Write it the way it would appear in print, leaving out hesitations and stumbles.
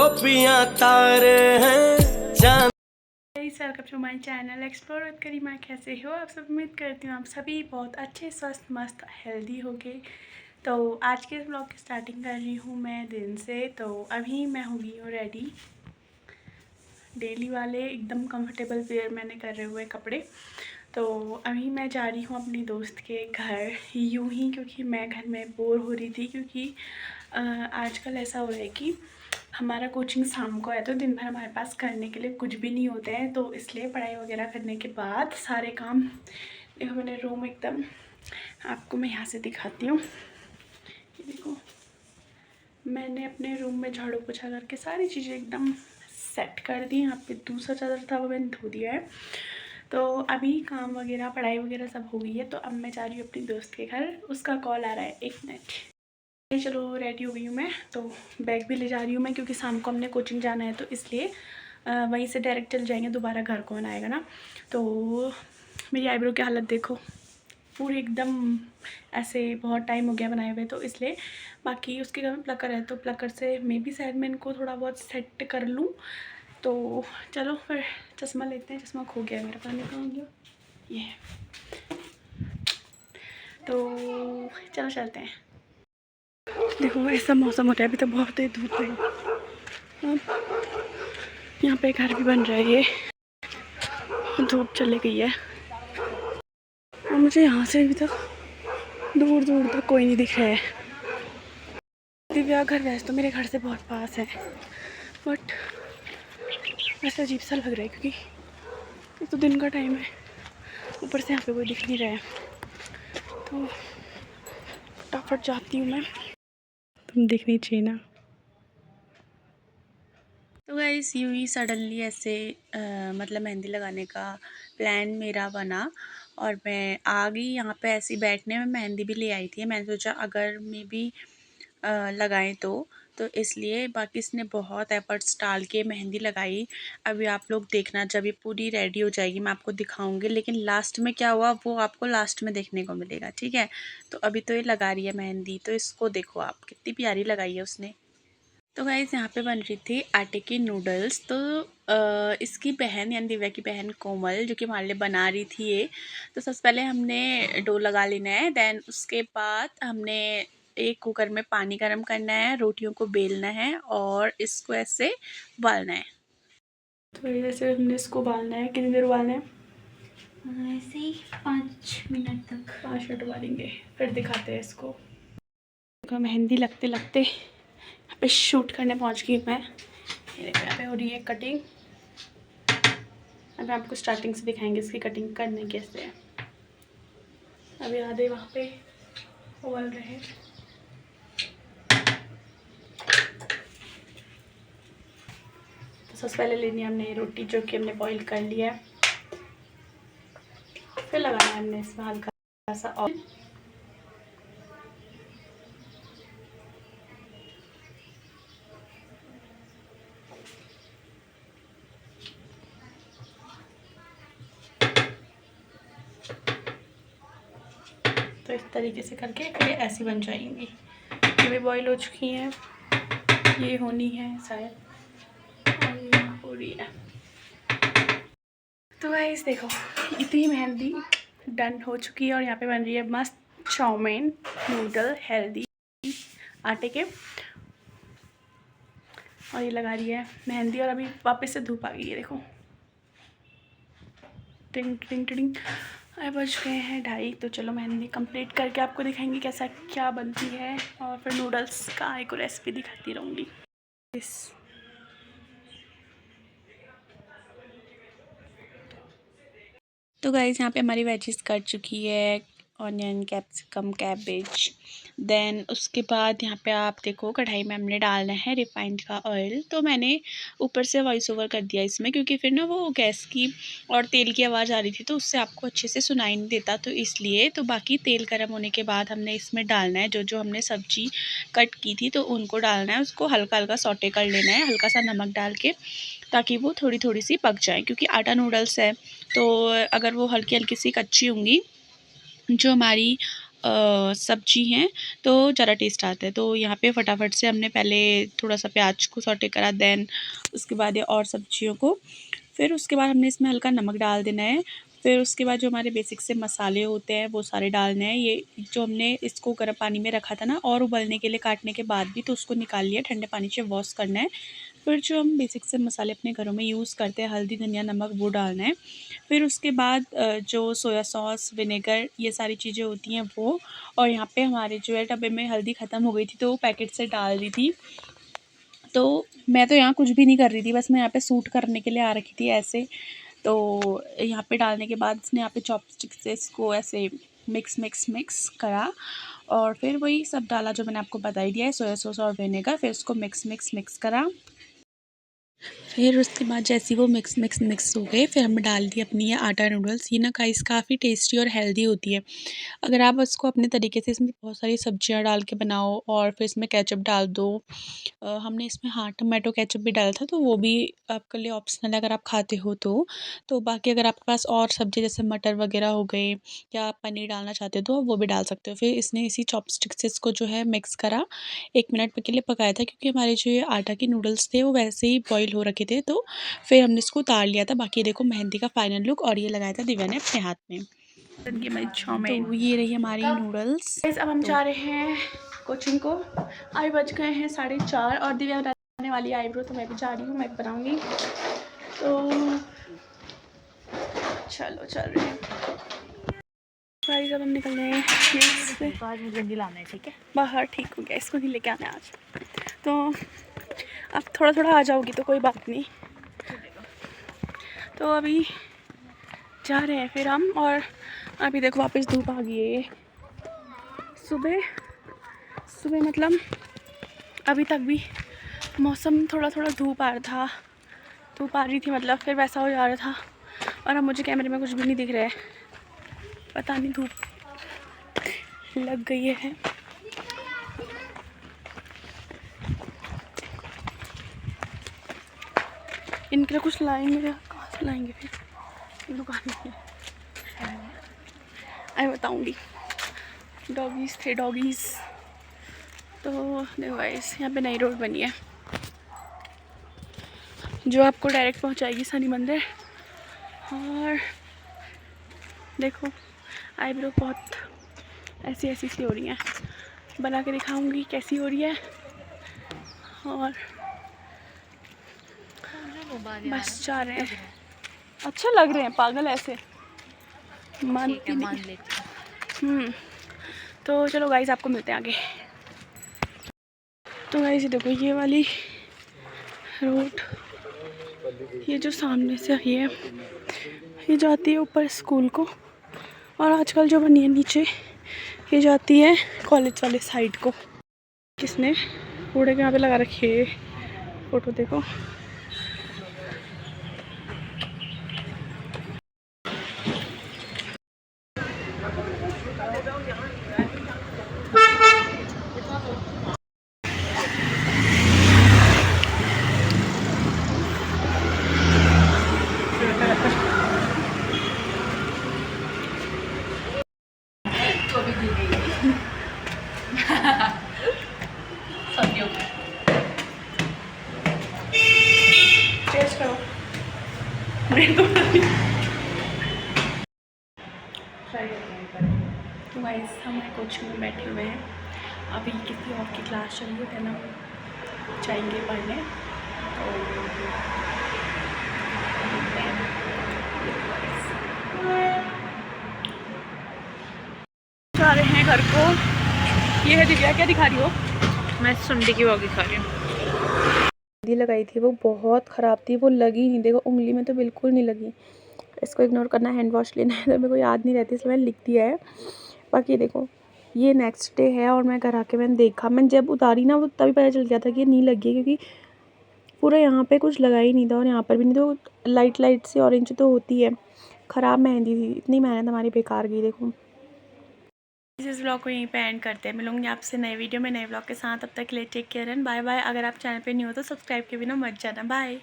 गोपियां तारे हैं चांद। Welcome to my channel explore with Karima. कैसे हो आप सब? उम्मीद करती हूँ आप सभी बहुत अच्छे, स्वस्थ, मस्त, हेल्दी होगे। तो आज के ब्लॉग की स्टार्टिंग कर रही हूँ मैं दिन से। तो अभी मैं हो गई हूँ रेडी, डेली वाले एकदम कंफर्टेबल वेयर मैंने करे हुए कपड़े। तो अभी मैं जा रही हूँ अपनी दोस्त के घर यूं ही, क्योंकि मैं घर में बोर हो रही थी। क्योंकि आजकल ऐसा हो रहा है कि हमारा कोचिंग शाम को है, तो दिन भर हमारे पास करने के लिए कुछ भी नहीं होते हैं। तो इसलिए पढ़ाई वगैरह करने के बाद सारे काम, देखो मैंने रूम एकदम, आपको मैं यहाँ से दिखाती हूँ। ये देखो, मैंने अपने रूम में झाड़ू पोछा करके सारी चीज़ें एकदम सेट कर दी। यहाँ पे दूसरा चादर था वो मैंने धो दिया है। तो अभी काम वगैरह, पढ़ाई वगैरह सब हो गई है। तो अब मैं जा रही हूँ अपनी दोस्त के घर, उसका कॉल आ रहा है, 1 मिनट। चलो रेडी हो गई हूँ मैं, तो बैग भी ले जा रही हूँ मैं, क्योंकि शाम को हमने कोचिंग जाना है। तो इसलिए वहीं से डायरेक्ट चल जाएंगे, दोबारा घर कौन आएगा ना। तो मेरी आईब्रो की हालत देखो, पूरी एकदम ऐसे बहुत टाइम हो गया बनाए हुए, तो इसलिए। बाकी उसके घर में प्लकर है, तो प्लकर से मे बी शायद मैं इनको थोड़ा बहुत सेट कर लूँ। तो चलो फिर चश्मा लेते हैं। चश्मा खो गया मेरा, पता नहीं कहाँ गया ये। तो चलो चलते हैं। देखो ऐसा मौसम हो रहा है, अभी तो बहुत तेज धूप है। अब यहाँ पे घर भी बन रहा है, ये धूप चली गई है और मुझे यहाँ से अभी तक दूर दूर तक कोई नहीं दिख रहा है। दिव्या घर वैसे तो मेरे घर से बहुत पास है, बट ऐसा अजीब सा लग रहा है, क्योंकि एक तो दिन का टाइम है, ऊपर से यहाँ पे कोई दिख नहीं रहा है। तो फटाफट जाती हूँ मैं, तुम दिखनी चाहिए ना। तो गाइस यूँ ही सडनली ऐसे मतलब मेहंदी लगाने का प्लान मेरा बना और मैं आ गई यहाँ पे ऐसे बैठने में। मेहंदी भी ले आई थी, मैंने सोचा अगर मे बी लगाएं तो इसलिए। बाकी इसने बहुत एफर्ट्स डाल के मेहंदी लगाई। अभी आप लोग देखना, जब ये पूरी रेडी हो जाएगी मैं आपको दिखाऊंगी, लेकिन लास्ट में क्या हुआ वो आपको लास्ट में देखने को मिलेगा, ठीक है। तो अभी तो ये लगा रही है मेहंदी, तो इसको देखो आप, कितनी प्यारी लगाई है उसने। तो गाइस यहाँ पे बन रही थी आटे की नूडल्स। तो इसकी बहन यानी दिव्या की बहन कोमल, जो कि हमारे लिए बना रही थी ये। तो सबसे पहले हमने डो लगा लेना है, देन उसके बाद हमने एक कुकर में पानी गर्म करना है, रोटियों को बेलना है और इसको ऐसे उबालना है। तो ऐसे हमने इसको उबालना है। कितनी देर उबालना है? ऐसे ही 5 मिनट तक। 5 मिनट उबालेंगे, फिर दिखाते हैं इसको। मेहंदी लगते लगते यहाँ पे शूट करने पहुँच गई मैं। ये देखो यहाँ पे हो रही है कटिंग। अब आपको स्टार्टिंग से दिखाएंगे इसकी कटिंग करने कैसे है। अभी आधे वहाँ पे उबल रहे हैं। तो सबसे पहले लेनी है हमने रोटी, जो कि हमने बॉईल कर लिया है। फिर लगाना है हमने इसमें हल्का सा ऑयल। तो इस तरीके से करके ये ऐसी बन जाएंगी। ये भी बॉईल हो चुकी हैं, ये होनी है शायद, और ये हो रही है। तो गाइस देखो, इतनी मेहंदी डन हो चुकी है और यहाँ पे बन रही है मस्त चाउमीन नूडल हेल्दी आटे के। और ये लगा रही है मेहंदी और अभी वापस से धूप आ गई है, देखो टिंग टिंग टिंग। अरे बज गए हैं 2:30। तो चलो मेहंदी कंप्लीट करके आपको दिखाएंगे कैसा क्या बनती है, और फिर नूडल्स का एक रेसिपी दिखाती रहूँगी। तो गाइस यहाँ पे हमारी वेजिस कट चुकी है, ऑनियन, कैप्सिकम, कैबेज। देन उसके बाद यहाँ पे आप देखो कढ़ाई में हमने डालना है रिफाइंड का ऑयल। तो मैंने ऊपर से वॉइस ओवर कर दिया इसमें, क्योंकि फिर ना वो गैस की और तेल की आवाज़ आ रही थी, तो उससे आपको अच्छे से सुनाई नहीं देता, तो इसलिए। तो बाकी तेल गर्म होने के बाद हमने इसमें डालना है जो जो हमने सब्जी कट की थी, तो उनको डालना है। उसको हल्का हल्का सौटे कर लेना है, हल्का सा नमक डाल के, ताकि वो थोड़ी थोड़ी सी पक जाए, क्योंकि आटा नूडल्स है। तो अगर वो हल्की हल्की सी कच्ची होंगी, जो हमारी सब्जी हैं तो ज़्यादा टेस्ट आता है। तो यहाँ पे फटाफट से हमने पहले थोड़ा सा प्याज को सौटे करा, देन उसके बाद ये और सब्जियों को, फिर उसके बाद हमने इसमें हल्का नमक डाल देना है। फिर उसके बाद जो हमारे बेसिक से मसाले होते हैं वो सारे डालने हैं। ये जो हमने इसको गर्म पानी में रखा था ना, और उबलने के लिए काटने के बाद भी, तो उसको निकाल लिया, ठंडे पानी से वॉश करना है। फिर जो हम बेसिक से मसाले अपने घरों में यूज़ करते हैं, हल्दी, धनिया, नमक, वो डालना है। फिर उसके बाद जो सोया सॉस, विनेगर, ये सारी चीज़ें होती हैं वो। और यहाँ पे हमारे जो है डब्बे में हल्दी ख़त्म हो गई थी तो वो पैकेट से डाल दी थी। तो मैं तो यहाँ कुछ भी नहीं कर रही थी, बस मैं यहाँ पे सूट करने के लिए आ रखी थी ऐसे। तो यहाँ पे डालने के बाद इसने यहाँ पे चॉपस्टिक से इसको ऐसे मिक्स करा, और फिर वही सब डाला जो मैंने आपको बता ही दिया है, सोया सॉस और विनेगर। फिर उसको मिक्स करा। फिर उसके बाद जैसे वो मिक्स हो गए, फिर हमने डाल दी अपनी ये आटा नूडल्स। ये ना गाइस काफ़ी टेस्टी और हेल्दी होती है। अगर आप इसको अपने तरीके से इसमें बहुत सारी सब्जियां डाल के बनाओ और फिर इसमें केचप डाल दो। हमने इसमें हाँ टमाटो केचप भी डाला था, तो वो भी आपके लिए ऑप्शनल है अगर आप खाते हो तो बाकी अगर आपके पास और सब्ज़ी जैसे मटर वगैरह हो गए या पनीर डालना चाहते हो तो वो भी डाल सकते हो। फिर इसने इसी चॉपस्टिक से इसको जो है मिक्स करा, 1 मिनट के लिए पकाया था, क्योंकि हमारे जो ये आटा के नूडल्स थे वो वैसे ही बॉईल हो रखे थे। तो फिर हमने इसको उतार लिया था। बाकी देखो मेहंदी का फाइनल लुक, और ये लगाया था दिव्या ने अपने हाथ में। तो ये रही हमारी नूडल्स। अब हम जा रहे हैं कोचिंग को। अभी बज गए हैं 4:30 और दिव्या बनाने वाली आईब्रो, तो मैं भी जा रही हूँ, मैं बनाऊँगी। तो चलो चल रहे हैं भाई, जब हम निकल रहे हैं से आज मुझे नहीं लाना है, ठीक है? बाहर। ठीक हो गया, इसको नहीं लेके आना है आज। तो अब थोड़ा थोड़ा आ जाओगी तो कोई बात नहीं। तो अभी जा रहे हैं फिर हम, और अभी देखो वापस धूप आ गई है। सुबह मतलब अभी तक भी मौसम थोड़ा थोड़ा धूप आ रही थी, मतलब फिर वैसा हो जा रहा था। और अब मुझे कैमरे में कुछ भी नहीं दिख रहा है, पता नहीं धूप लग गई है। इनके लिए कुछ लाएंगे, कहाँ से लाएंगे फिर दुकान में, मैं बताऊँगी। डॉगीज़ थे, डॉगीज़। तो देखो गाइस, यहाँ पे नई रोड बनी है जो आपको डायरेक्ट पहुँचाएगी शनि मंदिर। और देखो आईब्रो बहुत ऐसी सी हो रही हैं, बना के दिखाऊंगी कैसी हो रही है। और बस जा रहे हैं, अच्छे लग रहे हैं, पागल ऐसे मानती नहीं। तो चलो गाइस, आपको मिलते हैं आगे। तो गाइस ये देखो, ये वाली रोड, ये जो सामने से आई है, ये जाती है ऊपर स्कूल को, और आजकल जो बनी है नीचे, ये जाती है कॉलेज वाले साइड को। किसने कूड़े के यहाँ पे लगा रखी है फोटो, देखो। टेस्ट करो। तो गाइस, हम कोचिंग में बैठे हुए हैं, अभी किसी और की क्लास चल रही है, हम जाएंगे पढ़ने। जा रहे हैं घर को। ये है दिव्या, क्या दिखा रही हो? मैं सुंडी की वॉगी खा रही हूँ। मेहंदी लगाई थी, वो बहुत ख़राब थी, वो लगी नहीं, देखो उंगली में तो बिल्कुल नहीं लगी। इसको इग्नोर करना, हैंड वॉश लेना है, तो मेरे को याद नहीं रहती, इसलिए मैंने लिख दिया है। बाकी देखो, ये नेक्स्ट डे है, और मैं घर आके मैंने देखा, मैंने जब उतारी ना, वो तभी पता चल गया था कि ये नहीं लगी है, क्योंकि पूरा यहाँ पे कुछ लगा ही नहीं था और यहाँ पर भी नहीं, तो लाइट सी ऑरेंज तो होती है। ख़राब मेहंदी थी, इतनी मेहनत हमारी बेकार गई। देखो, इस व्लॉग को यहीं पे एंड करते हैं। मिलूंगी आपसे नए वीडियो में नए व्लॉग के साथ। अब तक के लिए take care and bye bye. अगर आप चैनल पे न्यू हो तो सब्सक्राइब के बिना मत जाना। बाय।